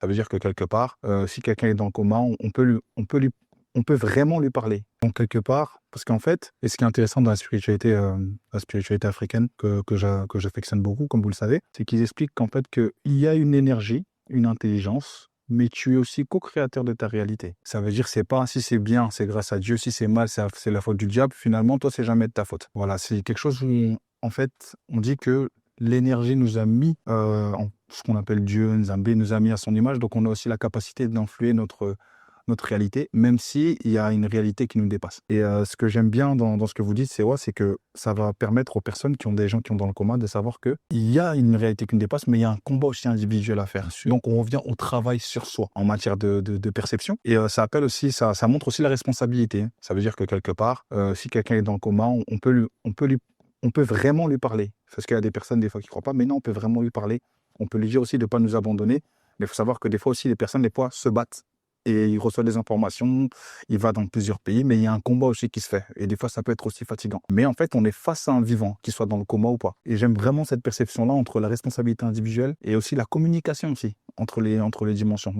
Ça veut dire que quelque part, si quelqu'un est dans le coma, on peut vraiment lui parler. Donc quelque part, parce qu'en fait, et ce qui est intéressant dans la spiritualité africaine que j'affectionne beaucoup, comme vous le savez, c'est qu'ils expliquent qu'en fait qu'il y a une énergie, une intelligence, mais tu es aussi co-créateur de ta réalité. Ça veut dire c'est pas si c'est bien, c'est grâce à Dieu, si c'est mal, c'est la faute du diable. Finalement, toi, c'est jamais de ta faute. Voilà, c'est quelque chose où en fait, on dit que l'énergie nous a mis en ce qu'on appelle Dieu, Nzambé, nous a mis à son image, donc on a aussi la capacité d'influer notre réalité, même s'il y a une réalité qui nous dépasse. Et ce que j'aime bien dans ce que vous dites, c'est que ça va permettre aux personnes qui ont des gens qui ont dans le coma de savoir qu'il y a une réalité qui nous dépasse, mais il y a un combat aussi individuel à faire. Donc on revient au travail sur soi en matière de perception. Et ça appelle aussi, ça montre aussi la responsabilité. Ça veut dire que quelque part, si quelqu'un est dans le coma, on peut vraiment lui parler. Parce qu'il y a des personnes, des fois, qui ne croient pas, mais non, on peut vraiment lui parler. On peut lui dire aussi de ne pas nous abandonner. Mais il faut savoir que des fois aussi, les personnes, des fois, se battent. Et il reçoit des informations, il va dans plusieurs pays, mais il y a un combat aussi qui se fait. Et des fois, ça peut être aussi fatigant. Mais en fait, on est face à un vivant, qu'il soit dans le coma ou pas. Et j'aime vraiment cette perception-là entre la responsabilité individuelle et aussi la communication aussi entre les dimensions.